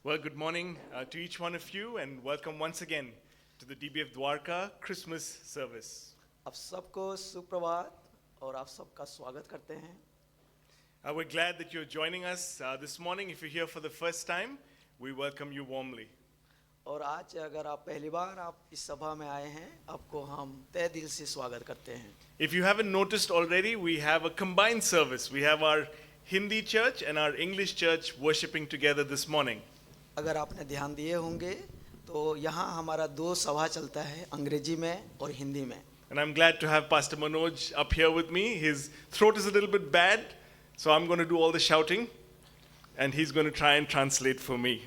Well, good morning to each one of you, and welcome once again to the DBF Dwarka Christmas service. आप सबको सुप्रभात और आप सबका स्वागत करते हैं। We're glad that you're joining us this morning. If you're here for the first time, we welcome you warmly. और आज अगर आप पहली बार आप इस सभा में आए हैं, आपको हम तहे दिल से स्वागत करते हैं। If you haven't noticed already, we have a combined service. We have our Hindi church and our English church worshiping together this morning. अगर आपने ध्यान दिए होंगे तो यहाँ हमारा दो सभा चलता है, अंग्रेजी में और हिंदी में। And I'm glad to have Pastor Manoj up here with me. His throat is a little bit bad, so I'm going to do all the shouting, and he's going to try and translate for me.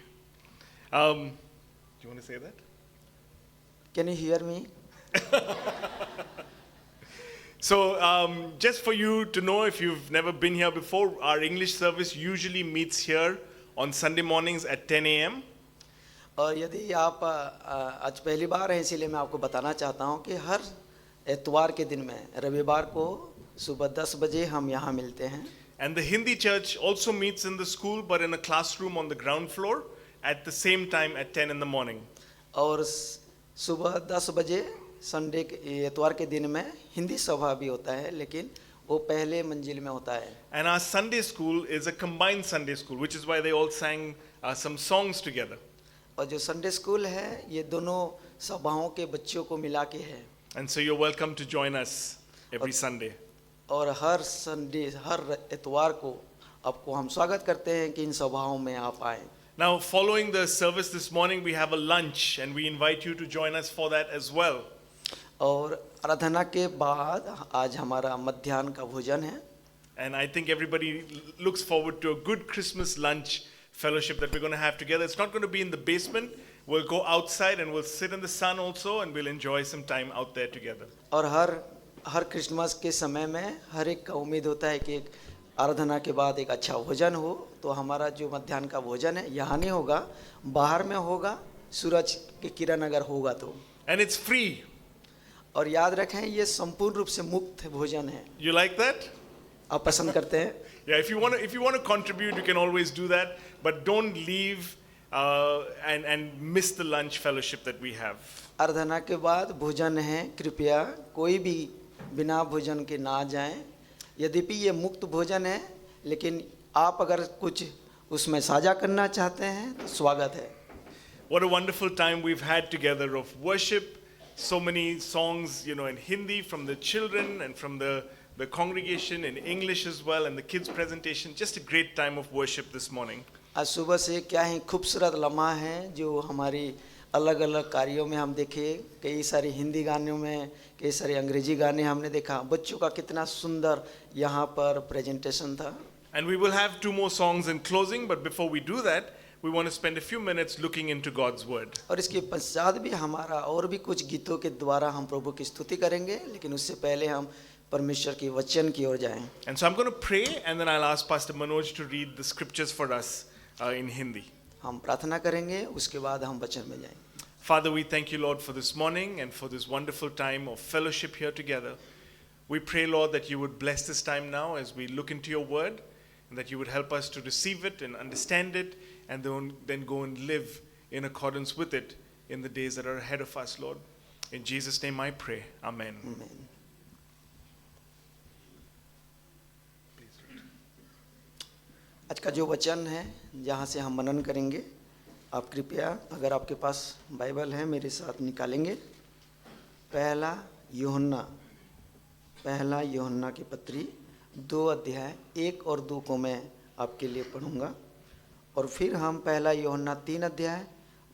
Do you want to say that? Can you hear me? So, just for you to know, if you've never been here before, our English service usually meets here on Sunday mornings at 10 a.m. और यदि आप आज पहली बार हैं, इसीलिए मैं आपको बताना चाहता हूँ कि हर इतवार के दिन में रविवार को सुबह 10 बजे हम यहाँ मिलते हैं। And the Hindi church also meets in the school, but in a classroom on the ground floor at the same time at 10 in the morning. और सुबह 10 बजे संडे इतवार के दिन में हिंदी सभा भी होता है, लेकिन वो पहले मंजिल में होता है। And our Sunday school is a combined Sunday school, which is why they all sang some songs together. और जो संडे स्कूल है ये दोनों सभाओं के बच्चों को मिला के है। And so you're welcome to join us every Sunday. और हर संडे हर इतवार को आपको हम स्वागत करते हैं कि इन सभाओं में आप आए। Now, following the service this morning, we have a lunch, and we invite you to join us for that as well. और आराधना के बाद आज हमारा मध्याह्न का भोजन है। And I think everybody looks forward to a good Christmas lunch fellowship that we're going to have together. It's not going to be in the basement. We'll go outside and we'll sit in the sun also, and we'll enjoy some time out there together. और हर Christmas के समय में हर एक का उम्मीद होता है कि एक आराधना के बाद एक अच्छा भोजन हो, तो हमारा जो मध्याह्न का भोजन है यहाँ नहीं होगा, बाहर में होगा, सूरज की किरण अगर होगा तो। And it's free. और याद रखें ये संपूर्ण रूप से मुफ्त भोजन है। You like that? आप पसंद करते हैं? Yeah, if you want to contribute, you can always do that, but don't leave and miss the lunch fellowship that we have. आराधना के बाद भोजन है, कृपया कोई भी बिना भोजन के ना जाएं। यद्यपि ये मुक्त भोजन है, लेकिन आप अगर कुछ उसमें साझा करना चाहते हैं तो स्वागत है। What a wonderful time we've had together of worship. So many songs, in Hindi from the children and from the congregation, in English as well, and the kids' presentation. Just a great time of worship this morning. आज सुबह से क्या ही खूबसूरत लम्हा है जो हमारी अलग अलग कार्यों में हम देखे, कई सारे हिंदी गानों में, कई सारे अंग्रेजी गाने हमने देखा। बच्चों का कितना सुंदर यहाँ पर प्रेजेंटेशन था। And we will have 2 more songs in closing, but before we do that, we want to spend a few minutes looking into God's word. और इसके पश्चात भी हमारा और भी कुछ गीतों के द्वारा हम प्रभु की स्तुति करेंगे, लेकिन उससे पहले हम परमेश्वर के वचन की ओर जाएं। And so I'm going to pray, and then I'll ask Pastor Manoj to read the scriptures for us in Hindi. हम प्रार्थना करेंगे, उसके बाद हम वचन में जाएंगे। Father, we thank you, Lord, for this morning and for this wonderful time of fellowship here together. We pray, Lord, that you would bless this time now as we look into your word, and that you would help us to receive it and understand it, and then go and live in accordance with it in the days that are ahead of us, Lord. In Jesus' name I pray. Amen. आमीन। आज का जो वचन है जहाँ से हम मनन करेंगे, आप कृपया अगर आपके पास बाइबल है मेरे साथ निकालेंगे। पहला यूहन्ना की पत्री 2 अध्याय 1 और 2 को मैं आपके लिए पढ़ूंगा, और फिर हम पहला यूहन्ना 3 अध्याय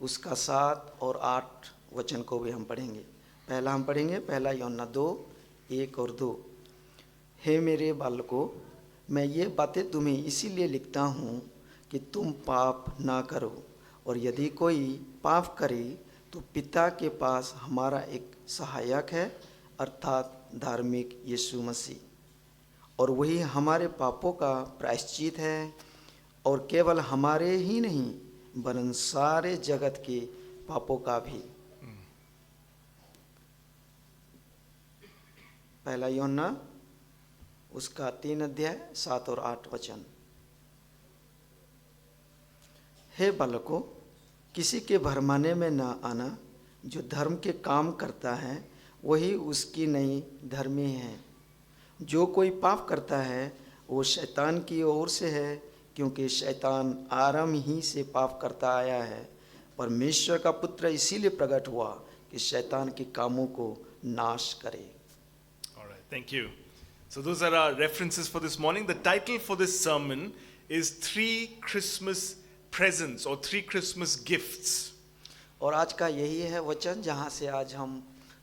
उसका 7 और 8 वचन को भी हम पढ़ेंगे। पहला हम पढ़ेंगे पहला यूहन्ना 2 1 और 2। हे मेरे बालकों, मैं ये बातें तुम्हें इसीलिए लिखता हूँ कि तुम पाप ना करो, और यदि कोई पाप करे तो पिता के पास हमारा एक सहायक है, अर्थात धार्मिक यीशु मसीह, और वही हमारे पापों का प्रायश्चित है, और केवल हमारे ही नहीं वरन सारे जगत के पापों का भी। पहला यूहन्ना उसका 3 अध्याय 7 और 8 वचन। हे बालकों, किसी के भरमाने में न आना। जो धर्म के काम करता है वही उसकी नई धर्मी है। जो कोई पाप करता है वो शैतान की ओर से है, क्योंकि शैतान आरंभ ही से पाप करता आया है। परमेश्वर का पुत्र इसीलिए प्रकट हुआ कि शैतान के कामों को नाश करे। All right, thank you. So those are our references for this morning. The title for this sermon is Three Christmas Presents or Three Christmas Gifts. और आज का यही है वचन जहाँ से आज हम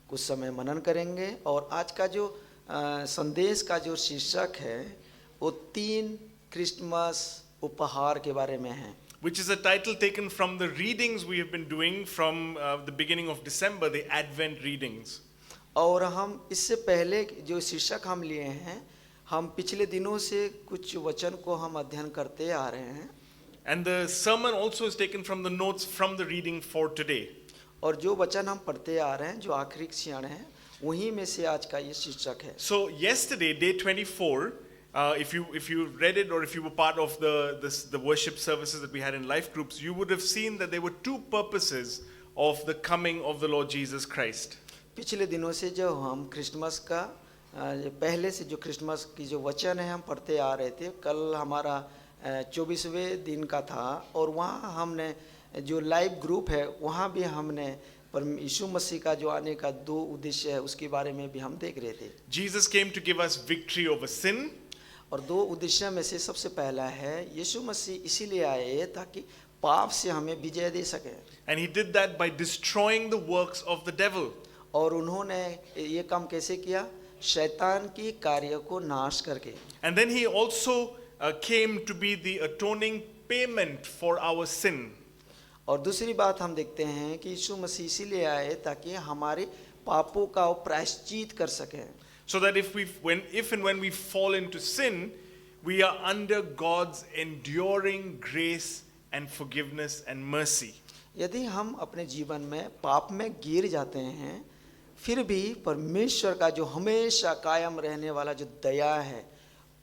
कुछ समय मनन करेंगे। और आज का जो संदेश का जो शीर्षक है वो 3 क्रिसमस उपहार के बारे में है। Which is a title taken from the readings we have been doing from the beginning of December, the Advent readings. और हम इससे पहले जो शीर्षक हम लिए हैं, हम पिछले दिनों से कुछ वचन को हम अध्ययन करते आ रहे हैं। And the sermon also is taken from the notes from the reading for today. और जो वचन हम पढ़ते आ रहे हैं, जो आखिरी क्षण है, वहीं में से आज का ये शीर्षक है। So yesterday, day 24, if you read it or if you were part of the worship services that we had in life groups, you would have seen that there were 2 purposes of the coming of the Lord Jesus Christ. पिछले दिनों से जो हम Christmas का पहले से जो Christmas की जो वचन है हम पढ़ते आ रहे थे, कल हमारा 24वें दिन का था। और वहाँ हमने जो लाइव ग्रुप है वहाँ भी हमने यीशु मसीह का जो आने का 2 उद्देश्य है उसके बारे में भी हम देख रहे थे। Jesus came to give us victory over sin. और 2 उद्देश्य में से सबसे पहला है यीशु मसीह इसीलिए आए ताकि पाप से हमें विजय दे सके। And he did that by destroying the works of the devil. और उन्होंने ये काम कैसे किया? शैतान की कार्य को नाश करके। And then he also came to be the atoning payment for our sin. और दूसरी बात हम देखते हैं कि यीशु मसीह इसीलिए आए ताकि हमारे पापों का प्रायश्चित कर सके। So that if and when we fall into sin, we are under God's enduring grace and forgiveness and mercy. यदि हम अपने जीवन में पाप में गिर जाते हैं, फिर भी परमेश्वर का जो हमेशा कायम रहने वाला जो दया है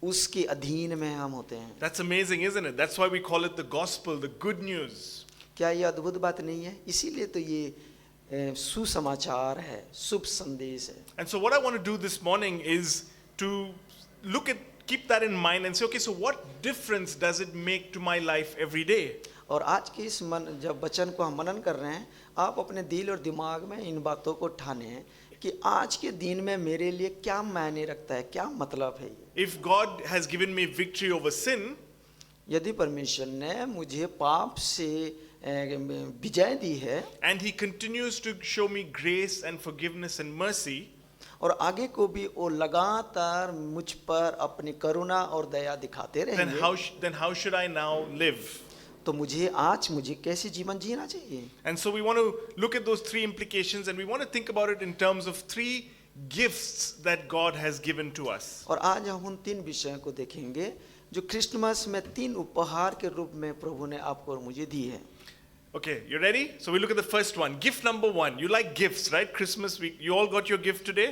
उसके अधीन में हम होते हैं। That's amazing, isn't it? That's why we call it the gospel, the good news. क्या ये अद्भुत बात नहीं है? इसीलिए तो ये सुसमाचार है, शुभ संदेश है। And so what I want to do this morning is to keep that in mind and say, okay, so what difference does it make to my life every day? और आज के इस जब वचन को हम मनन कर रहे हैं, आप अपने दिल और दिमाग में इन बातों को ठाने हैं कि आज के दिन में मेरे लिए क्या मायने रखता है, क्या मतलब है ये। If God has given me victory over sin, यदि परमेश्वर ने मुझे पाप से विजय दी है, and he continues to show me grace and forgiveness and mercy, और आगे को भी वो लगातार मुझ पर अपनी करुणा और दया दिखाते रहेंगे, then how should I now live? तो मुझे कैसे जीवन जीना चाहिए? And so we want to look at those 3 implications, and we want to think about it in terms of 3 gifts that God has given to us. और आज हम उन 3 विषयों को देखेंगे जो क्रिसमस में 3 उपहार के रूप में प्रभु ने आपको और मुझे दी है। Okay, you ready? So we look at the first one. Gift number 1. You like gifts, right? Christmas week. You all got your gift today?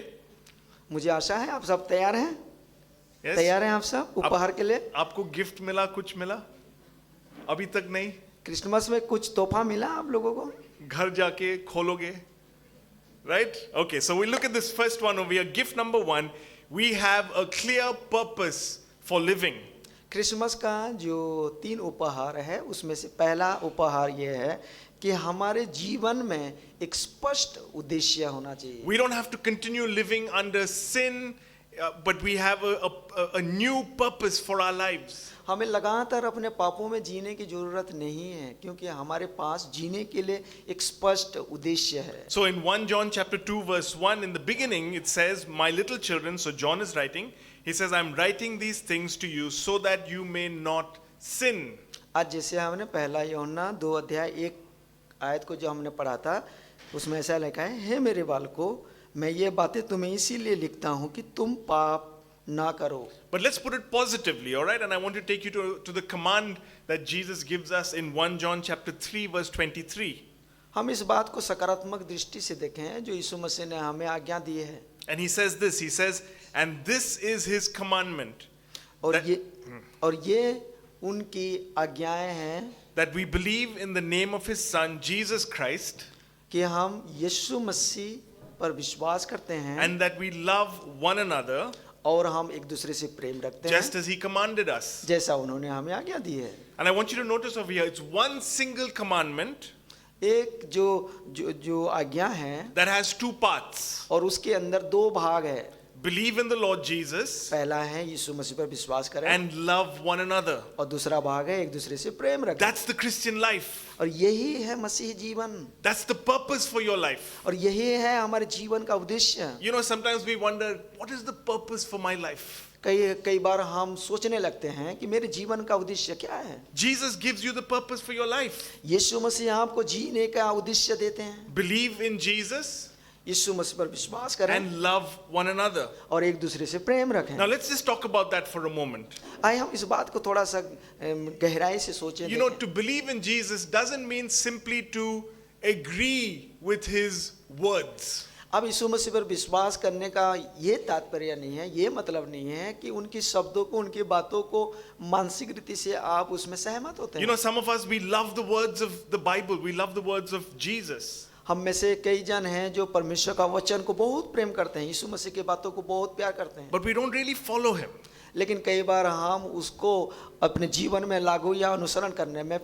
मुझे आशा है आप सब तैयार हैं? Yes? तैयार हैं आप सब उपहार के लिए? आपको गिफ्ट मिला, कुछ मिला? अभी तक नहीं? क्रिसमस में कुछ तोहफा मिला आप लोगों को? घर जाके खोलोगे? Right? Okay, so we look at this first one over here. Gift number 1. We have a clear purpose for living. Christmas का जो 3 उपहार है उसमें से पहला उपहार ये है कि हमारे जीवन में एक स्पष्ट उद्देश्य होना चाहिए। We don't have to continue living under sin, but we have a new purpose for our lives. हमें लगातार अपने पापों में जीने की जरूरत नहीं है, क्योंकि हमारे पास जीने के लिए एक स्पष्ट उद्देश्य है। So in 1 John chapter 2 verse 1, in the beginning it says, "My little children," so John is writing, he says, "I'm writing these things to you so that you may not sin." आज जैसे हमने पहला यूहन्ना 2 अध्याय 1 आयत को जो हमने पढ़ा था, उसमें ऐसा लिखा है, हे मेरे बालकों, मैं ये बातें तुम्हें इसीलिए लिखता हूँ कि तुम पाप ना करो। But let's put it positively, all right? And I want to take you to the command that Jesus gives us in 1 John chapter 3 verse 23. हम इस बात को सकारात्मक दृष्टि से देखें जो यीशु मसीह ने हमें आज्ञा दी है। And he says this, he says, "And this is his commandment." और ये उनकी आज्ञाएं हैं that we believe in the name of his son Jesus Christ कि हम यीशु मसीह पर विश्वास करते हैं and that we love one another और हम एक दूसरे से प्रेम रखते हैं just as he commanded us. जैसा उन्होंने हमें आज्ञा दी है। And I want you to notice over here, it's one single commandment एक जो आज्ञा है that has two parts. और उसके अंदर दो भाग है। Believe in the Lord Jesus पहला है यीशु मसीह पर विश्वास करें and love one another. और दूसरा भाग है एक दूसरे से प्रेम रखें। That's the Christian life. और यही है मसीह जीवन That's the purpose for your life. और यही है हमारे जीवन का उद्देश्य। You know, sometimes we wonder, what is the purpose for my life? कई बार हम सोचने लगते हैं कि मेरे जीवन का उद्देश्य क्या है। Jesus gives you the purpose for your life. यीशु मसीह आपको जीने का उद्देश्य देते हैं। Believe in Jesus यीशु मसीह पर विश्वास करें and love one another. और एक दूसरे से प्रेम रखें। Now let's just talk about that for a moment. आइए हम इस बात को थोड़ा सा गहराई से सोचें। You know, to believe in Jesus doesn't mean simply to agree with his words. अब यीशु मसीह पर विश्वास करने का ये तात्पर्य नहीं है, ये मतलब नहीं है कि उनकी शब्दों को, उनकी बातों को मानसिक रीति से आप उसमें सहमत होते You हैं। know, some of us, we love the words of the Bible. We love the words of Jesus. हम में से कई जन हैं जो परमेश्वर का वचन को बहुत प्रेम करते हैं, यीशु मसीह की बातों को बहुत प्यार करते हैं, But we don't really follow him. लेकिन कई बार हम उसको अपने जीवन में लागू या अनुसरण करने में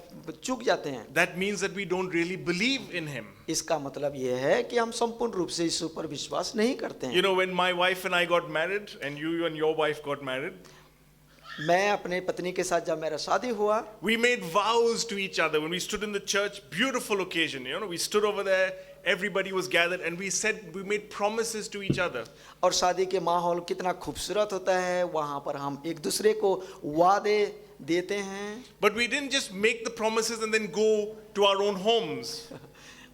चूक जाते हैं। That means that we don't really believe in him. इसका मतलब ये है कि हम संपूर्ण रूप से यीशु पर विश्वास नहीं करते हैं। You know, when my wife and I got married, and you and your wife got married, मैं अपने पत्नी के साथ जब मेरा शादी हुआ, we made vows to each other when we stood in the church. Beautiful occasion, you know, we stood over there, everybody was gathered, and we made promises to each other. और शादी के माहौल कितना खूबसूरत होता है, वहाँ पर हम एक दूसरे को वादे देते हैं। But we didn't just make the promises and then go to our own homes.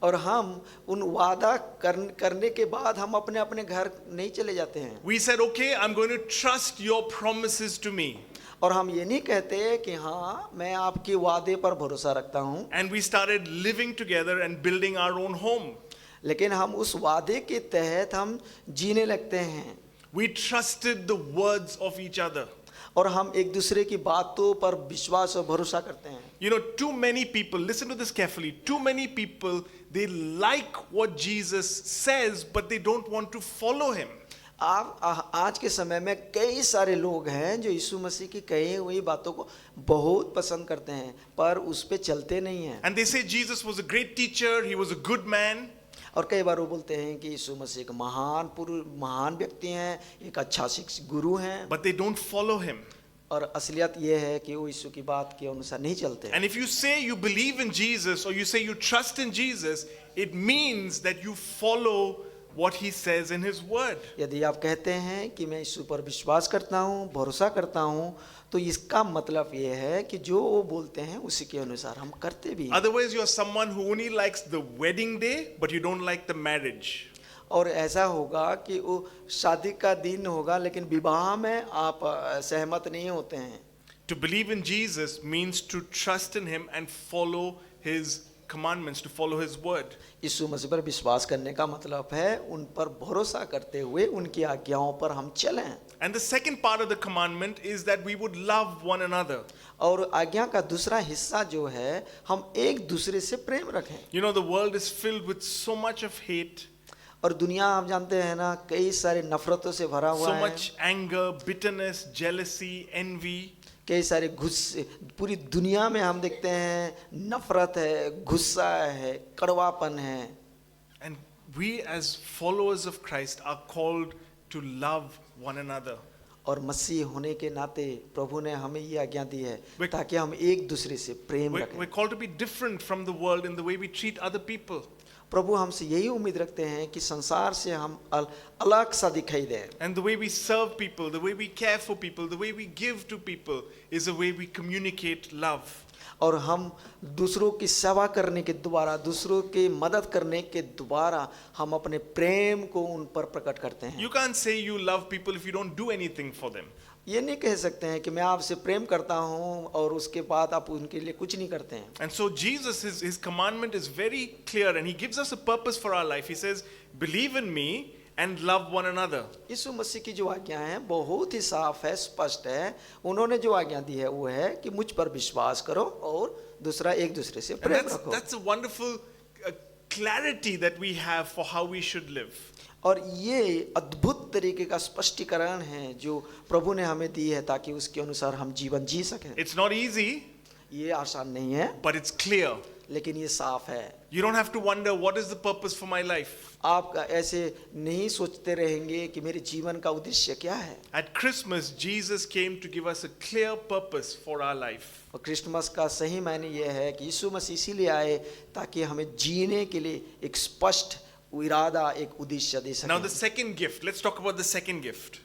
और हम उन वादा करने के बाद हम अपने अपने घर नहीं चले जाते हैं। We said, okay, I'm going to trust your promises to me. और हम ये नहीं कहते कि हाँ मैं आपके वादे पर भरोसा रखता हूँ, And we started living together and building our own home. लेकिन हम उस वादे के तहत हम जीने लगते हैं We trusted the words of each other. और हम एक दूसरे की बातों पर विश्वास और भरोसा करते हैं। You know, too many people, listen to this carefully, too many people, they like what Jesus says, but they don't want to follow him. आज के समय में कई सारे लोग हैं जो यीशु मसीह की कही हुई बातों को बहुत पसंद करते हैं पर उस पे चलते नहीं हैं। And they say Jesus was a great teacher, he was a good man. और कई बार वो बोलते हैं कि यीशु मसीह एक महान व्यक्ति हैं, एक अच्छा शिक्षक गुरु हैं, But they don't follow him. और असलियत ये है कि वो यीशु की बात के अनुसार नहीं चलते। And if you say you believe in Jesus or you say you trust in Jesus, it means that you follow what he says in his word. यदि आप कहते हैं कि मैं यीशु पर विश्वास करता हूँ, भरोसा करता हूँ, तो इसका मतलब ये है कि जो वो बोलते हैं उसी के अनुसार हम करते भी हैं। Otherwise, you are someone who only likes the wedding day, but you don't like the marriage. और ऐसा होगा कि वो शादी का दिन होगा लेकिन विवाह में आप सहमत नहीं होते हैं। To believe in Jesus means to trust in him and follow his commandments, to follow his word. यीशु मसीह पर विश्वास करने का मतलब है उन पर भरोसा करते हुए उनकी आज्ञाओं पर हम चलें। And the second part of the commandment is that we would love one another. और आज्ञा का दूसरा हिस्सा जो है हम एक दूसरे से प्रेम रखें। You know, the world is filled with so much of hate, और दुनिया आप जानते हैं ना कई सारे नफरतों से भरा हुआ so है, much anger, bitterness, jealousy, envy. कई सारे गुस्से, पूरी दुनिया में हम देखते हैं नफरत है, गुस्सा है, कड़वापन है। And we as followers of Christ are called to love one another. और मसीह होने के नाते प्रभु ने हमें ये आज्ञा दी है We- ताकि हम एक दूसरे से प्रेम We're रखें। called to be different from the world in the way we treat other people. प्रभु हमसे यही उम्मीद रखते हैं कि संसार से हम अलग सा दिखाई दें। And the way we serve people, the way we care for people, the way we give to people is the way we communicate love. और हम दूसरों की सेवा करने के द्वारा, दूसरों की मदद करने के द्वारा हम अपने प्रेम को उन पर प्रकट करते हैं। You can't say you love people if you don't do anything for them. ये नहीं कह सकते हैं कि मैं आपसे प्रेम करता हूँ और उसके बाद आप उनके लिए कुछ नहीं करते हैं। And so Jesus, his commandment is very clear and he gives us a purpose for our life. He says, believe in me and love one another. यीशु मसीह की जो आज्ञा है बहुत ही साफ है, स्पष्ट है। उन्होंने जो आज्ञा दी है वो है कि मुझ पर विश्वास करो और दूसरा एक दूसरे से And प्रेम रखो। that's a wonderful clarity that we have for how we should live. और ये अद्भुत तरीके का स्पष्टीकरण है जो प्रभु ने हमें दी है ताकि उसके अनुसार हम जीवन जी सकें। It's not easy, ये आसान नहीं है, but it's clear. लेकिन ये साफ है। You don't have to wonder what is the purpose for my life. आप ऐसे नहीं सोचते रहेंगे कि मेरे जीवन का उद्देश्य क्या है। At Christmas, Jesus came to give us a clear purpose for our life. और क्रिसमस का सही मायने ये है कि यीशु मसीह इसीलिए आए ताकि हमें जीने के लिए एक स्पष्ट इरादा, एक उद्देश्य दे Now the सकें। second gift, let's talk about the second gift.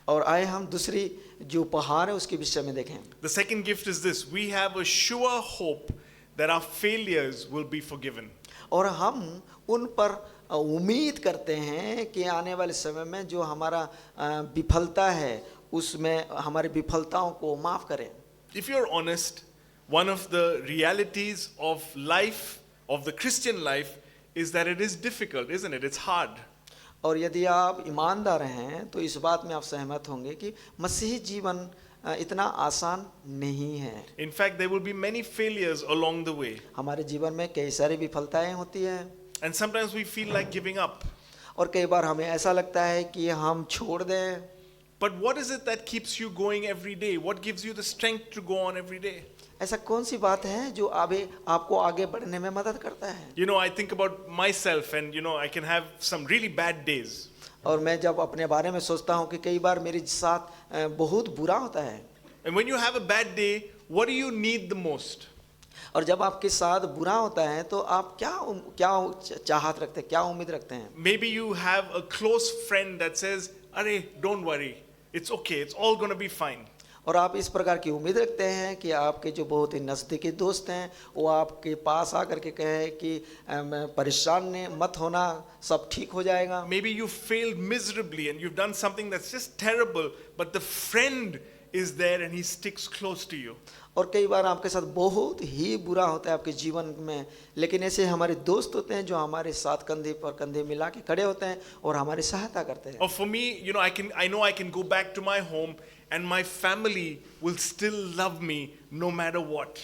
और आए हम दूसरी जो उपहार है उसके विषय में देखें। The second gift is this: we have a sure hope that our failures will be forgiven. और हम उन पर उम्मीद करते हैं कि आने वाले समय में जो हमारा विफलता है उसमें हमारी विफलताओं को माफ करें। If you're honest, one of the realities of life, of the Christian life, is that it is difficult, isn't it? It's hard. और यदि आप ईमानदार हैं तो इस बात में आप सहमत होंगे कि मसीही जीवन इतना आसान नहीं है। In fact, there will be many failures along the way. हमारे जीवन में कई सारी विफलताएं होती हैं And sometimes we feel like giving up. और कई बार हमें ऐसा लगता है कि हम छोड़ दें। But what is it that keeps you going every day? What gives you the strength to go on every day? ऐसा कौन सी बात है जो आपको आगे बढ़ने में मदद करता है? You know, I think about myself and, I can have some really bad days. और मैं जब अपने बारे में सोचता हूँ कि कई बार मेरे साथ बहुत बुरा होता है। And when you have a bad day, what do you need the most? और जब आपके साथ बुरा होता है तो आप क्या चाहत रखते हैं, क्या उम्मीद रखते हैं? Maybe you have a close friend that says, "Arey, don't worry. It's okay. It's all going to be fine." और आप इस प्रकार की उम्मीद रखते हैं कि आपके जो बहुत ही नज़दीकी दोस्त हैं वो आपके पास आकर के कहे कि परेशान मत होना, सब ठीक हो जाएगा। Maybe you failed miserably and you've done something that's just terrible, but the friend is there and he sticks close to you. और कई बार आपके साथ बहुत ही बुरा होता है आपके जीवन में, लेकिन ऐसे हमारे दोस्त होते हैं जो हमारे साथ कंधे पर कंधे मिला के खड़े होते हैं और हमारी सहायता करते हैं। Or for me, I know I can go back to my home and my family will still love me no matter what.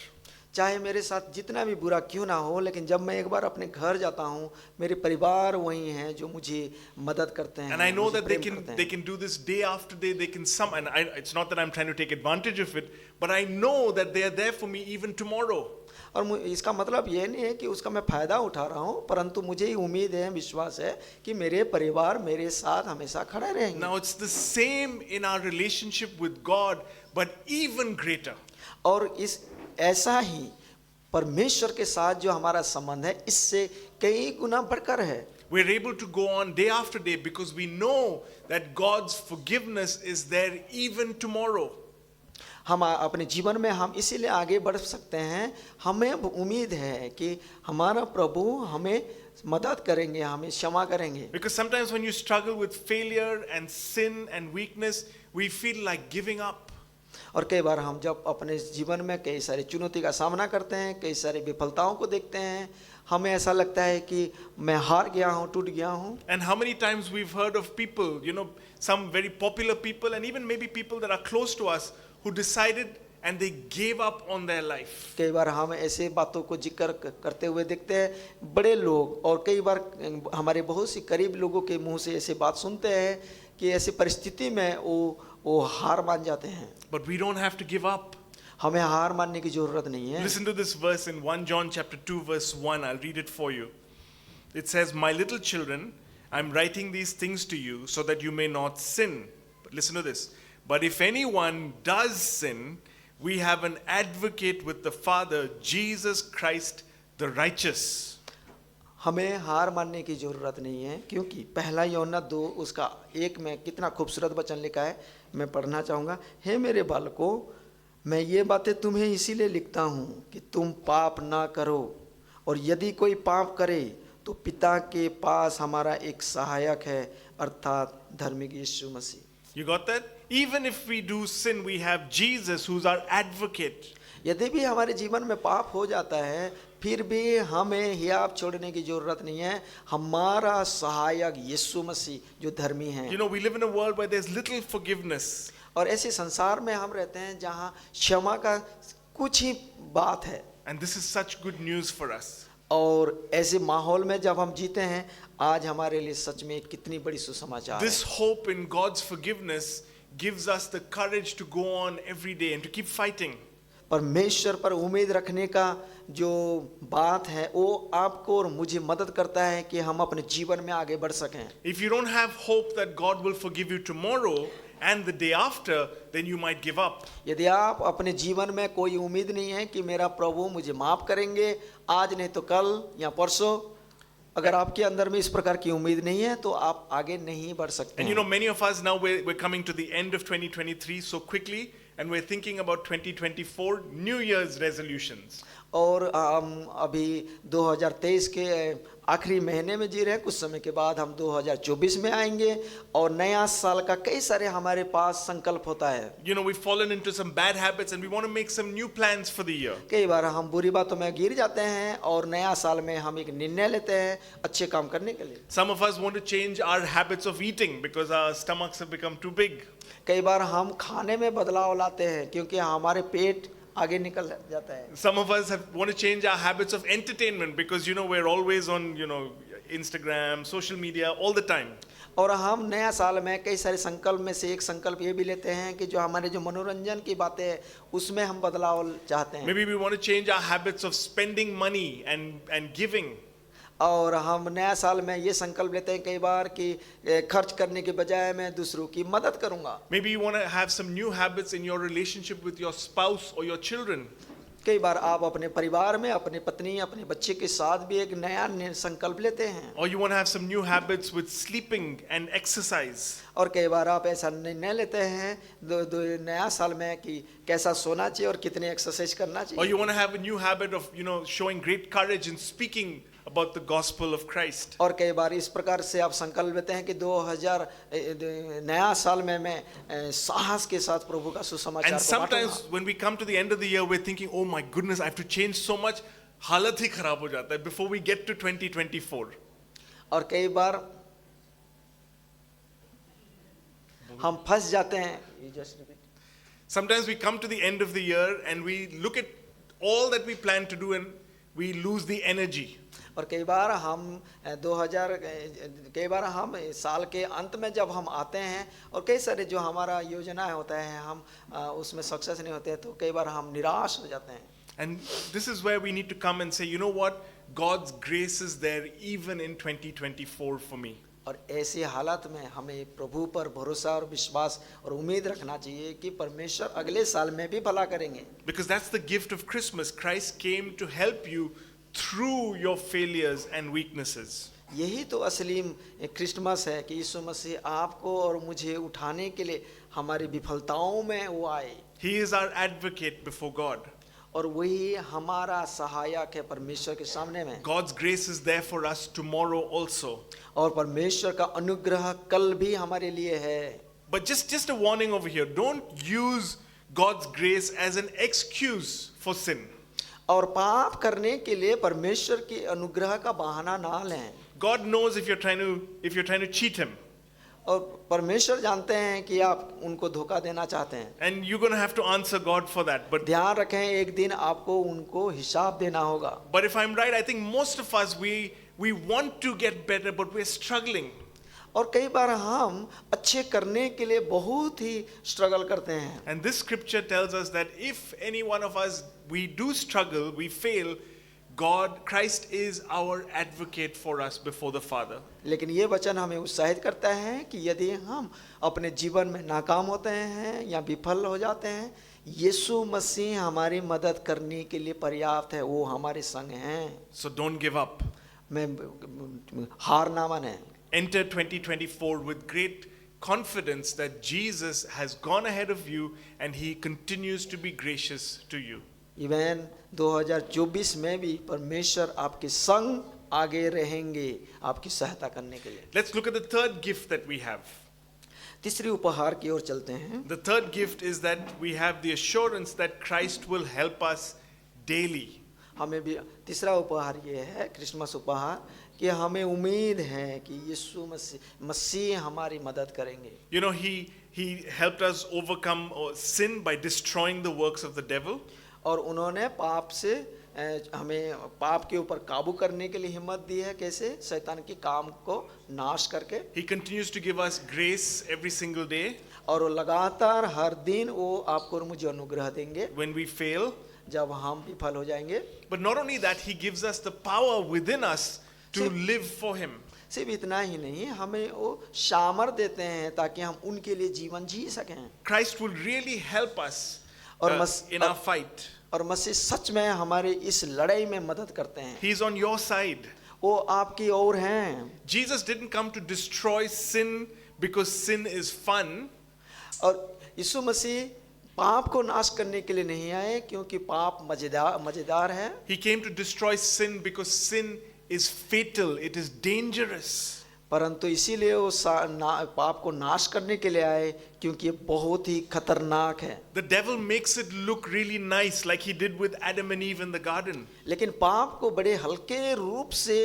चाहे मेरे साथ जितना भी बुरा क्यों ना हो, लेकिन जब मैं एक बार अपने घर जाता हूँ मेरे परिवार वही हैं जो मुझे मदद करते हैं। And I know मुझे that प्रेम करते हैं। they can do this day after day. They can it's not that I'm trying to take advantage of it, but I know that they are there for me even tomorrow. और इसका मतलब ये नहीं है कि उसका मैं फायदा उठा रहा हूँ, परंतु मुझे ही उम्मीद है, विश्वास है कि मेरे परिवार मेरे साथ हमेशा खड़े रहेंगे। Now it's the same in our relationship with God, but even greater. और ऐसा ही परमेश्वर के साथ जो हमारा संबंध है इससे कई गुना बढ़कर है। We're able to go on day after day because we know that God's forgiveness is there even tomorrow. हम अपने जीवन में हम इसीलिए आगे बढ़ सकते हैं, हमें उम्मीद है कि हमारा प्रभु हमें मदद करेंगे, हमें क्षमा करेंगे। Because sometimes when you struggle with failure and sin and weakness, we feel like giving up. और कई बार हम जब अपने जीवन में कई सारी चुनौती का सामना करते हैं, कई सारी विफलताओं को देखते हैं, हमें ऐसा लगता है कि मैं हार गया हूँ, टूट गया हूँ। And how many times we've heard of people, some very popular people and even maybe people that are close to us who decided and they gave up on their life. कई बार हम ऐसे बातों को जिक्र करते हुए देखते हैं बड़े लोग, और कई बार हमारे बहुत सी करीब लोगों के मुंह से ऐसे बात सुनते हैं कि ऐसी परिस्थिति में वो हार मान जाते हैं। But we don't have to give up. हमें हार मानने की जरूरत नहीं है। Listen to this verse in 1 John chapter 2 verse 1. I'll read it for you. It says, "My little children, I'm writing these things to you so that you may not sin." But listen to this. "But if anyone does sin, we have an advocate with the Father, Jesus Christ the righteous." हमें हार मानने की जरूरत नहीं है, क्योंकि पहला यूहन्ना 2 उसका 1 में कितना खूबसूरत वचन लिखा है, मैं पढ़ना चाहूँगा। हे मेरे बालकों, मैं ये बातें तुम्हें इसीलिए लिखता हूँ कि तुम पाप ना करो, और यदि कोई पाप करे तो पिता के पास हमारा एक सहायक है, अर्थात धार्मिक यीशु मसीह। You got that? Even if we do sin, we have Jesus who's our advocate. यदि भी हमारे जीवन में पाप हो जाता है, फिर भी हमें हियाब छोड़ने की जरूरत नहीं है, हमारा सहायक यीशु मसीह जो धर्मी है। We live in a world where there's little forgiveness. और ऐसे संसार में हम रहते हैं जहाँ क्षमा का कुछ ही बात है। And this is such good news for us. और ऐसे माहौल में जब हम जीते हैं, आज हमारे लिए सच में कितनी बड़ी सुसमाचार है। This hope in God's forgiveness gives us the courage to go on every day and to keep fighting. परमेश्वर पर उम्मीद रखने का जो बात है वो आपको और मुझे मदद करता है कि हम अपने जीवन में आगे बढ़ सकें। If you don't have hope that God will forgive you tomorrow and the day after, then you might give up. यदि आप अपने जीवन में कोई उम्मीद नहीं है कि मेरा प्रभु मुझे माफ करेंगे आज नहीं तो कल या परसों, अगर आपके अंदर में इस प्रकार की उम्मीद नहीं है तो आप आगे नहीं बढ़ सकते And हैं। you know, many of us now we're coming to the end of 2023 so quickly, and we're thinking about 2024 New Year's resolutions. और हम अभी 2023 के आखिरी महीने में जी रहे हैं, कुछ समय के बाद हम 2024 में आएंगे और नया साल का कई सारे हमारे पास संकल्प होता है। You know, we've fallen into some bad habits and we want to make some new plans for the year. कई बार हम बुरी बातों में गिर जाते हैं और नया साल में हम एक निर्णय लेते हैं अच्छे काम करने के लिए। Some of us want to change our habits of eating because our stomachs have become too big. कई बार हम खाने में बदलाव लाते हैं क्योंकि हमारे पेट आगे निकल जाता है। Some of us want to change our habits of entertainment because, you know, we're always on, you know, Instagram, social media all the time. और हम नया साल में कई सारे संकल्प में से एक संकल्प ये भी लेते हैं कि जो हमारे जो मनोरंजन की बातें हैं उसमें हम बदलाव चाहते हैं। Maybe we want to change our habits of spending money and giving. और हम नया साल में ये संकल्प लेते हैं कई बार कि खर्च करने के बजाय मैं दूसरों की मदद करूंगा। Maybe you want to have some new habits in your relationship with your spouse or your children. कई बार आप अपने परिवार में अपनी पत्नी अपने बच्चे के साथ भी एक नया संकल्प लेते हैं। Or you want to have some new habits with sleeping and exercise. और कई बार आप ऐसा निर्णय लेते हैं नया साल में कि कैसा सोना चाहिए और कितने एक्सरसाइज करना Or चाहिए। you want to have a new habit of, you know, showing great courage in speaking about the gospel of Christ. और कई बार इस प्रकार से आप संकल्प लेते हैं कि 2000 नया साल में मैं साहस के साथ प्रभु का सुसमाचार And को sometimes बांटूंगा। when we come to the end of the year, we're thinking, oh my goodness, I have to change so much. हालत ही खराब हो जाता है before we get to 2024. और कई बार हम फंस जाते हैं। Sometimes we come to the end of the year and we look at all that we plan to do and we lose the energy. और कई बार हम 2000 कई बार हम साल के अंत में जब हम आते हैं और कई सारे जो हमारा योजना होता है हम उसमें सक्सेस नहीं होते हैं तो कई बार हम निराश हो जाते हैं। And this is where we need to come and say, you know what? God's grace is there even in 2024 for me. और ऐसी हालत में हमें प्रभु पर भरोसा और विश्वास और उम्मीद रखना चाहिए कि परमेश्वर अगले साल में भी भला करेंगे। Because that's the gift of Christmas. Christ came to help you through your failures and weaknesses. यही तो असली क्रिसमस है कि यीशु मसीह आपको और मुझे उठाने के लिए हमारी विफलताओं में वो आए। He is our advocate before God. और वही हमारा सहायक है परमेश्वर के सामने में। God's grace is there for us tomorrow also. और परमेश्वर का अनुग्रह कल भी हमारे लिए है। But just a warning over here. Don't use God's grace as an excuse for sin. और पाप करने के लिए परमेश्वर के अनुग्रह का बहाना ना लें। God knows if you're trying to cheat him. और परमेश्वर जानते हैं कि आप उनको धोखा देना चाहते हैं। And you're going to have to answer God for that. But ध्यान रखें एक दिन आपको उनको हिसाब देना होगा। if I'm right, I think most of us we want to get better but we're struggling. और कई बार हम अच्छे करने के लिए बहुत ही स्ट्रगल करते हैं। And this scripture tells us that if any one of us we do struggle, we fail, Christ is our advocate for us before the Father. लेकिन ये वचन हमें उत्साहित करता है कि यदि हम अपने जीवन में नाकाम होते हैं या विफल हो जाते हैं, यीशु मसीह हमारी मदद करने के लिए पर्याप्त है, वो हमारे संग हैं। So don't give up. मैं हार ना माने। Enter 2024 with great confidence that Jesus has gone ahead of you and he continues to be gracious to you. Even 2024 में भी परमेश्वर आपके संग आगे रहेंगे आपकी सहायता करने के लिए। Let's look at the third gift that we have. तीसरी उपहार की ओर चलते हैं। The third gift is that we have the assurance that Christ will help us daily. हमें भी तीसरा उपहार ये है क्रिसमस उपहार कि हमें उम्मीद है कि यीशु मसीह हमारी मदद करेंगे। You know, he helped us overcome sin by destroying the works of the devil. और उन्होंने पाप से हमें पाप के ऊपर काबू करने के लिए हिम्मत दी है, कैसे शैतान की काम को नाश करके। He continues to give us grace every single day और वो लगातार हर दिन वो आपको और मुझे अनुग्रह देंगे when we fail. जब हम विफल हो जाएंगे। But not only that, He gives us the power within us to See- live for Him. सिर्फ इतना ही नहीं, हमें वो सामर्थ देते हैं ताकि हम उनके लिए जीवन जी सकें। Christ will really help us और in our fight. और मसीह सच में हमारे इस लड़ाई में मदद करते हैं। He's on your side. वो आपकी ओर हैं। Jesus didn't come to destroy sin because sin is fun. और यीशु मसीह पाप को नाश करने के लिए नहीं आए क्योंकि पाप मजेदार है। He came to destroy sin because sin is fatal, it is dangerous. परंतु इसीलिए वो पाप को नाश करने के लिए आए क्योंकि ये बहुत ही खतरनाक है। The devil makes it look really nice like he did with Adam and Eve in the garden. लेकिन पाप को बड़े हल्के रूप से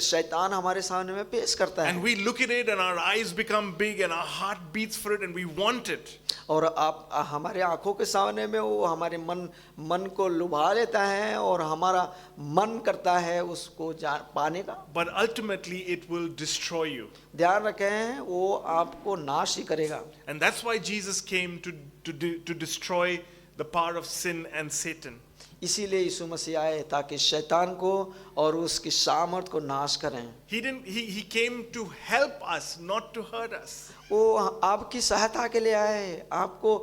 शैतान हमारे सामने में पेश करता है। And we look at it and our eyes become big and our heart beats for it and we want it. और आप हमारे आंखों के सामने में वो हमारे मन को लुभा लेता है और हमारा मन करता है उसको पाने का। But ultimately it will destroy you. ध्यान रखें, वो आपको नाश ही करेगा। And that's why Jesus came to destroy the power of sin and Satan. इसीलिए यीशु मसीह आए ताकि शैतान को और उसकी सामर्थ को नाश करें। He came to help us, not to hurt us. वो आपकी सहायता के लिए आए, आपको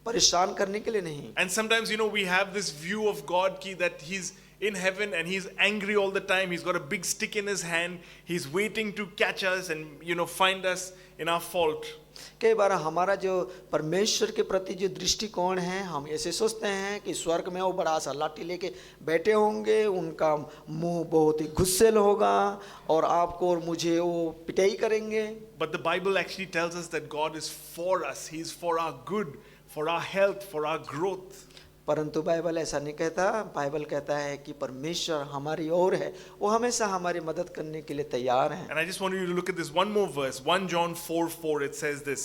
परेशान करने के लिए नहीं। And sometimes we have this view of God that He's in heaven and He's angry all the time. He's got a big stick in His hand. He's waiting to catch us and find us in our fault. कई बार हमारा जो परमेश्वर के प्रति जो दृष्टिकोण है, हम ऐसे सोचते हैं कि स्वर्ग में वो बड़ा सा लाठी लेके बैठे होंगे, उनका मुंह बहुत ही गुस्सेल होगा और आपको और मुझे वो पिटाई करेंगे। But the Bible actually tells us that God is for us. He's for our good, for our health, for our growth. परंतु बाइबल ऐसा नहीं कहता। बाइबल कहता है कि परमेश्वर हमारी ओर है, वो हमेशा हमारी मदद करने के लिए तैयार है। And I just want you to look at this one more verse, 1 John 4:4. It says this: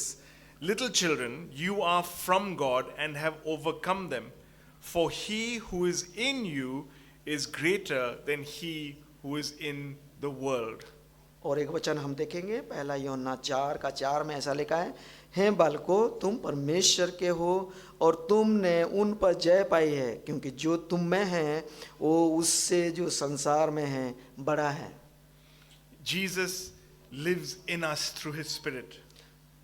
Little children, you are from God and have overcome them, for he who is in you is greater than he who is in the world. और एक वचन हम देखेंगे, पहला यूहन्ना 4:4 में ऐसा लिखा है, हे बालकों, तुम परमेश्वर के हो और तुमने उन पर जय पाई है, क्योंकि जो तुम में है वो उससे जो संसार में है बड़ा है। Jesus lives in us through His Spirit.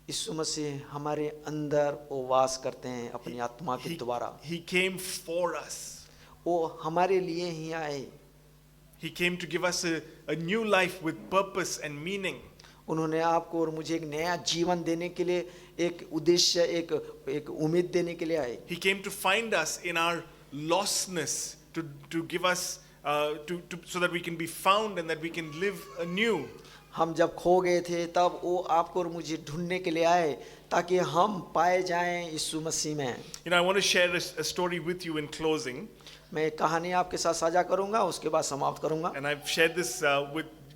यीशु मसीह हमारे अंदर वो वास करते हैं अपनी आत्मा के द्वारा। He came for us. वो हमारे लिए ही आए। He came to give us a new life with purpose and meaning. उन्होंने आपको और मुझे एक नया जीवन देने के लिए, एक उद्देश्य, एक उम्मीद देने के लिए आए। He came to find us in our lostness, to give us so that we can be found and that we can live anew. हम जब खो गए थे तब वो आपको और मुझे ढूंढने के लिए आए ताकि हम पाए जाएं यीशु मसीह में। I want to share a story with you in closing. मैं एक कहानी आपके साथ साझा करूंगा, उसके बाद समाप्त करूंगा। And I've shared this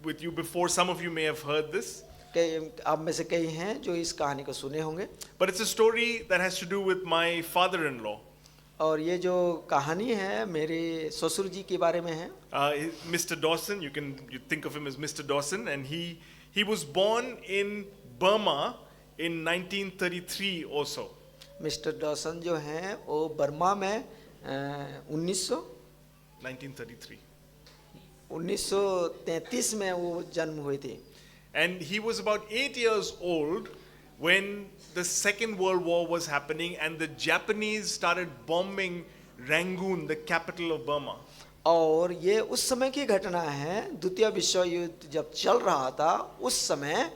with you before. Some of you may have heard this. कई आप में से कई हैं जो इस कहानी को सुने होंगे। But it's a story that has to do with my father-in-law. और ये जो कहानी है मेरे ससुर जी के बारे में है। Mr. Dawson, you think of him as Mr. Dawson, and he was born in Burma in 1933 also. Mister Dawson जो हैं वो बर्मा में 1933 में वो जन्म हुए थे। And he was about 8 years old when the Second World War was happening and the Japanese started bombing Rangoon, the capital of Burma. और ये उस समय की घटना है, द्वितीय विश्व युद्ध जब चल रहा था उस समय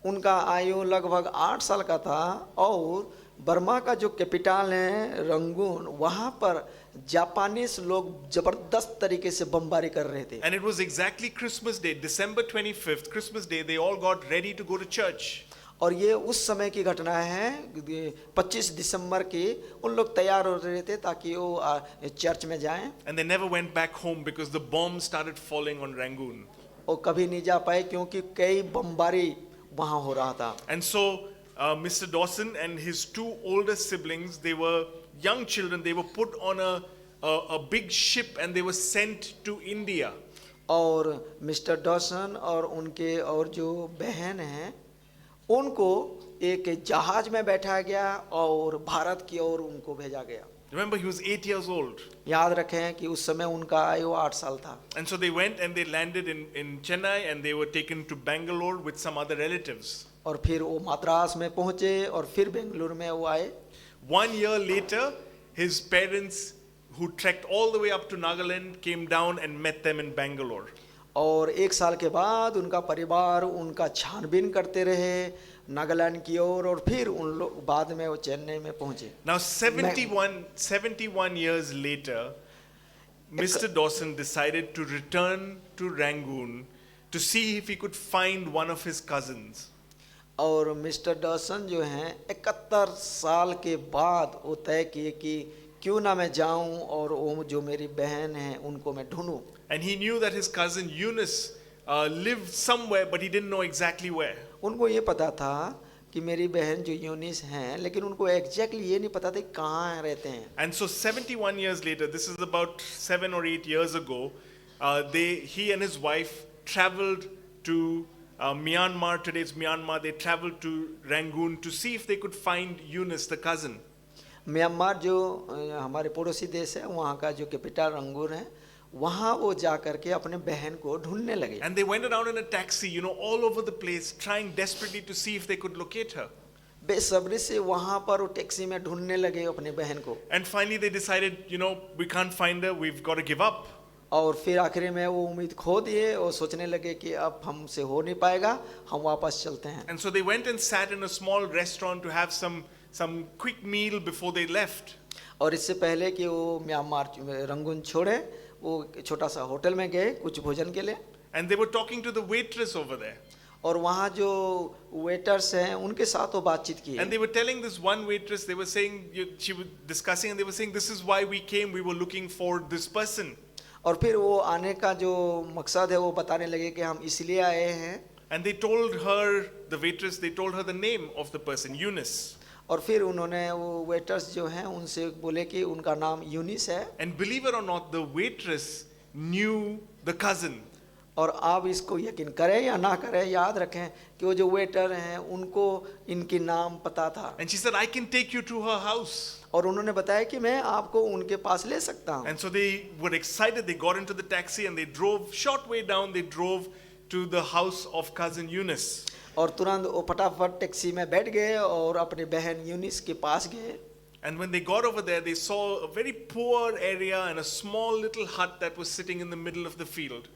उनका आयु लगभग 8 साल का था और बर्मा का जो कैपिटल है रंगून, वहाँ पर जापानीज लोग जबरदस्त तरीके से बमबारी कर रहे थे। And it was exactly Christmas Day, December 25th, Christmas Day. They all got ready to go to church. और ये उस समय की घटना है, 25 दिसंबर की उन लोग तैयार हो रहे थे ताकि वो चर्च में जाएं। And they never went back home because the bombs started falling on Rangoon. और कभी नहीं जा पाए क्योंकि कई बमबारी वहाँ हो रहा था। And so Mr. Dawson and his 2 older siblings, they were young children. They were put on a big ship and they were sent to India. और मिस्टर डॉसन और उनके और जो बहन हैं उनको एक जहाज में बैठाया गया और भारत की ओर उनको भेजा गया। Remember, he was 8 years old. याद रखें कि उस समय उनका आयु 8 साल था। And so they went and they landed in Chennai and they were taken to Bangalore with some other relatives. और फिर वो मद्रास में पहुंचे और फिर बेंगलुरु में वो आए। 1 year later, his parents, who trekked all the way up to Nagaland, came down and met them in Bangalore. और 1 साल के बाद उनका परिवार उनका छानबीन करते रहे नागालैंड की ओर और फिर उन लोग बाद में वो चेन्नई में पहुंचे। Now 71 years later, Mr. Dawson decided to return to Rangoon to see if he could find one of his cousins. और मिस्टर डॉसन जो हैं 71 साल के बाद वो तय किए कि क्यों ना मैं जाऊं और वो जो मेरी बहन है उनको मैं ढूंढूं। And he knew that his cousin Eunice lived somewhere, but he didn't know exactly where. उनको ये पता था कि मेरी बहन जो यूनिस हैं लेकिन उनको एग्जैक्टली ये नहीं पता था कि कहाँ रहते हैं। And so 71 years later, this is about 7 or 8 years ago, he and his wife traveled to Myanmar. Today it's Myanmar. They traveled to Rangoon to see if they could find Eunice, the cousin. Myanmar जो हमारे पड़ोसी देश है वहाँ का जो capital Rangoon है वहाँ वो जा करके अपने बहन को ढूंढने लगे। And they went around in a taxi, all over the place, trying desperately to see if they could locate her. बेसब्री से वहाँ पर वो टैक्सी में ढूंढने लगे अपने बहन को। And finally they decided, we can't find her, we've got to give up. और फिर आखिरी में वो उम्मीद खो दिए और सोचने लगे कि अब हमसे हो नहीं पाएगा, हम वापस चलते हैं। And so they went and sat in a small restaurant to have some quick meal before they left. और इससे पहले कि वो म्यांमार रंगून छोड़े वो छोटा सा होटल में गए कुछ भोजन के लिए। And they were talking to the waitress over there. और वहाँ जो वेटर्स हैं उनके साथ वो बातचीत की। And they were telling this one waitress, they were saying, she was discussing and they were saying, this is why we came, we were looking for this person. और फिर वो आने का जो मकसद है वो बताने लगे कि हम इसलिए आए हैं। And they told her, the waitress, they told her the name of the person, Eunice. और फिर उन्होंने वो वेटर्स जो हैं उनसे बोले कि उनका नाम यूनिस है। And believe it or not, the waitress knew the cousin. और आप इसको यकीन करें या ना करें याद रखें कि वो जो वेटर हैं उनको इनकी नाम पता था। And she said, I can take you to her house. और उन्होंने बताया कि मैं आपको उनके पास ले सकता हूँ। And so they were excited, they got into the taxi and they drove, short way down, they drove to the house of cousin Eunice. और तुरंत वो फटाफट टैक्सी में बैठ गए और अपनी बहन यूनिस के पास गए। And when they got over there, they saw a very poor area and a small little hut that was sitting in the middle of the field.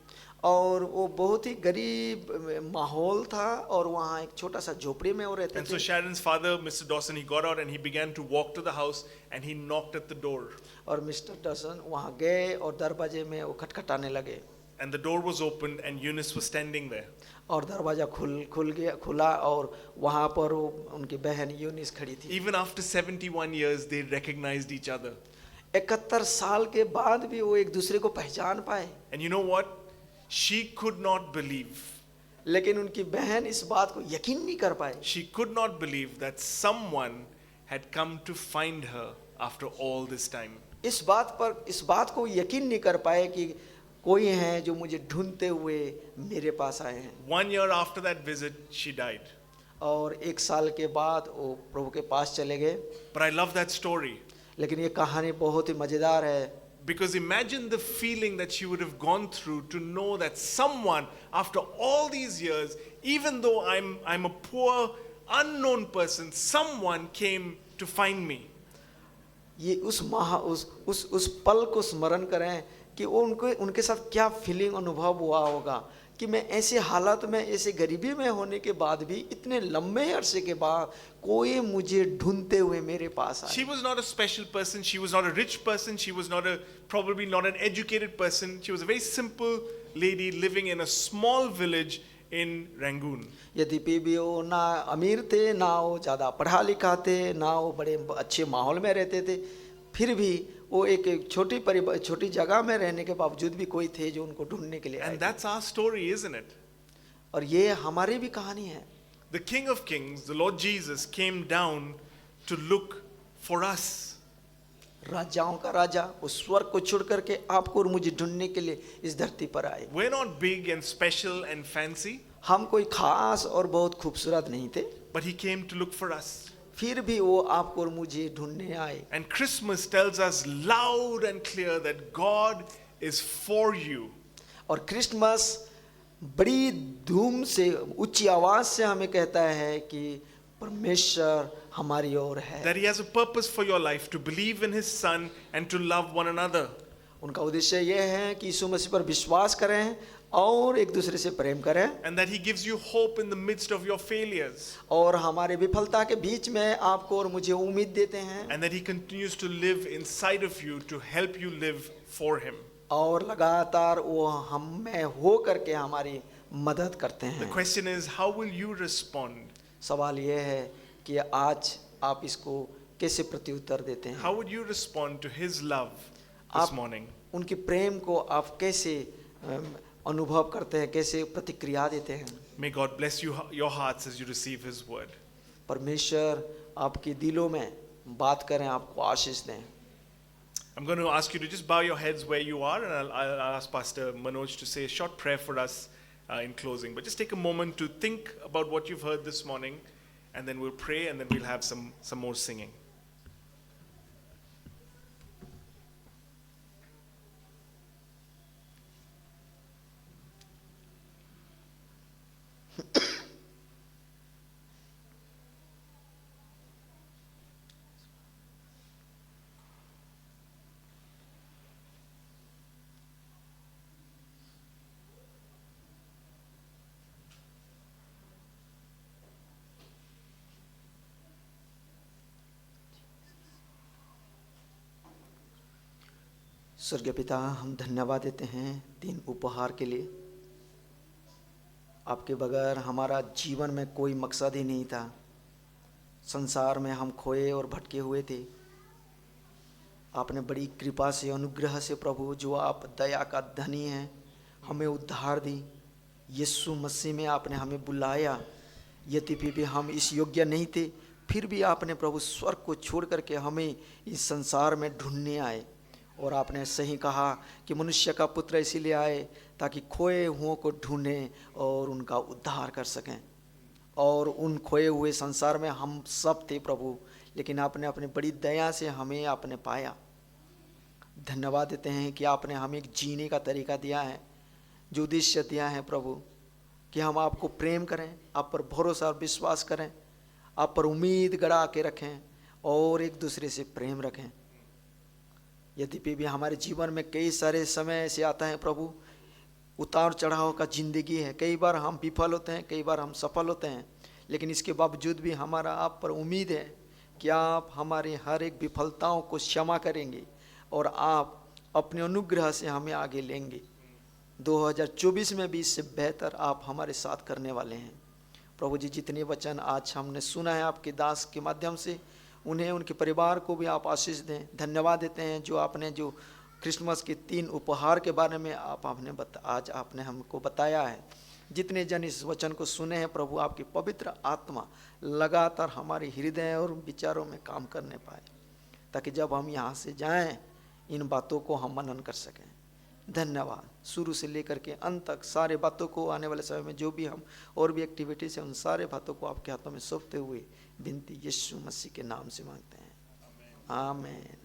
और वो बहुत ही गरीब माहौल था और वहाँ एक छोटा सा झोपड़ी में वो रहते And so थे। Sharon's father, Mr. Dawson, he got out and he began to walk to the house and he knocked at the door. और मिस्टर डॉसन वहाँ गए और दरवाजे में वो खटखटाने लगे। And the door was opened and Eunice was standing there. और दरवाजा खुला और वहाँ पर वो उनकी बहन यूनिस खड़ी थी। Even after 71 years, they recognized each other. 71 साल के बाद भी वो एक दूसरे को पहचान पाए। And you know what? She could not believe. लेकिन उनकी बहन इस बात को यकीन नहीं कर पाए। She could not believe that someone had come to find her after all this time. इस बात को यकीन नहीं कर पाए कि कोई है जो मुझे ढूंढते हुए मेरे पास आए हैं। 1 year after that visit, she died. और 1 साल के बाद वो प्रभु के पास चले गए। But I love that story. लेकिन ये कहानी बहुत ही मजेदार है। Because imagine the feeling that she would have gone through to know that someone, after all these years, even though I'm a poor, unknown person, someone came to find me. ये उस पल को स्मरण करें कि वो उनके साथ क्या फीलिंग अनुभव हुआ होगा कि मैं ऐसे हालात में ऐसे गरीबी में होने के बाद भी इतने लंबे अरसे के बाद कोई मुझे ढूंढते हुए मेरे पास आया। She was not a special person. She was not a rich person. She was probably not an educated person. She was a very simple lady living in a small village in Rangoon. यद्यपि भी वो ना अमीर थे ना वो ज़्यादा पढ़ा लिखा थे ना वो बड़े अच्छे माहौल में रहते थे, फिर भी वो एक छोटी जगह में रहने के बावजूद भी कोई थे जो उनको ढूंढने के लिए आए। And that's our story, isn't it? और ये हमारी भी कहानी है। The King of Kings, the Lord Jesus, came down to look for us. राजाओं का राजा वो स्वर्ग को छोड़ करके आपको और मुझे ढूंढने के लिए इस धरती पर आए। We're not big and special and fancy, हम कोई खास और बहुत खूबसूरत नहीं थे, but He came to look for us. फिर भी वो आपको और मुझे ढूंढने आए। And Christmas tells us loud and clear that God is for you. और क्रिसमस बड़ी धूम से ऊंची आवाज से हमें कहता है कि परमेश्वर हमारी ओर है। That He has a purpose for your life, to believe in His Son and to love one another. उनका उद्देश्य यह है कि यीशु मसीह पर विश्वास करें और एक दूसरे से प्रेम करें, And that He gives you hope in the midst of your failures. और हमारे विफलता के बीच में आपको और मुझे उम्मीद देते हैं, And that He continues to live inside of you to help you live for Him. और लगातार वो हम में हो करके हमारी मदद करते The हैं। question is, how will you respond? सवाल यह है कि आज आप इसको कैसे प्रत्युत्तर देते हैं? How would you respond to His love this आप morning? उनके प्रेम को आप कैसे अनुभव करते हैं, कैसे प्रतिक्रिया देते हैं? May God bless you, your hearts as you receive His word. परमेश्वर आपके दिलों में बात करें, आपको आशीष दें। I'm going to ask you to just bow your heads where you are, and I'll ask Pastor Manoj to say a short prayer for us in closing. But just take a moment to think about what you've heard this morning, and then we'll pray, and then we'll have some more singing. स्वर्गीय पिता, हम धन्यवाद देते हैं तीन उपहार के लिए। आपके बगैर हमारा जीवन में कोई मकसद ही नहीं था। संसार में हम खोए और भटके हुए थे। आपने बड़ी कृपा से, अनुग्रह से प्रभु, जो आप दया का धनी हैं, हमें उद्धार दी। यीशु मसीह में आपने हमें बुलाया। यद्यपि भी हम इस योग्य नहीं थे, फिर भी आपने प्रभु स्वर्ग को छोड़ करके हमें इस संसार में ढूंढने आए। और आपने सही कहा कि मनुष्य का पुत्र इसीलिए आए ताकि खोए हुओं को ढूंढें और उनका उद्धार कर सकें। और उन खोए हुए संसार में हम सब थे प्रभु, लेकिन आपने अपनी बड़ी दया से हमें आपने पाया। धन्यवाद देते हैं कि आपने हमें एक जीने का तरीका दिया है, जो उद्देश्य दिया है प्रभु, कि हम आपको प्रेम करें, आप पर भरोसा और विश्वास करें, आप पर उम्मीद गड़ा के रखें और एक दूसरे से प्रेम रखें। यद्यपि भी हमारे जीवन में कई सारे समय ऐसे आता है प्रभु, उतार चढ़ाव का ज़िंदगी है। कई बार हम विफल होते हैं, कई बार हम सफल होते हैं, लेकिन इसके बावजूद भी हमारा आप पर उम्मीद है कि आप हमारे हर एक विफलताओं को क्षमा करेंगे और आप अपने अनुग्रह से हमें आगे लेंगे। 2024 में भी इससे बेहतर आप हमारे साथ करने वाले हैं प्रभु जी। जितने वचन आज हमने सुना है आपके दास के माध्यम से, उन्हें, उनके परिवार को भी आप आशीष दें। धन्यवाद देते हैं जो आपने जो क्रिसमस के 3 उपहार के बारे में आज आपने हमको बताया है। जितने जन इस वचन को सुने हैं प्रभु, आपकी पवित्र आत्मा लगातार हमारे हृदय और विचारों में काम करने पाए, ताकि जब हम यहाँ से जाएं इन बातों को हम मनन कर सकें। धन्यवाद। शुरू से लेकर के अंत तक सारे बातों को, आने वाले समय में जो भी हम और भी एक्टिविटीज़ हैं, उन सारे बातों को आपके हाथों में सौंपते हुए विनती यीशु मसीह के नाम से मांगते हैं। आमीन।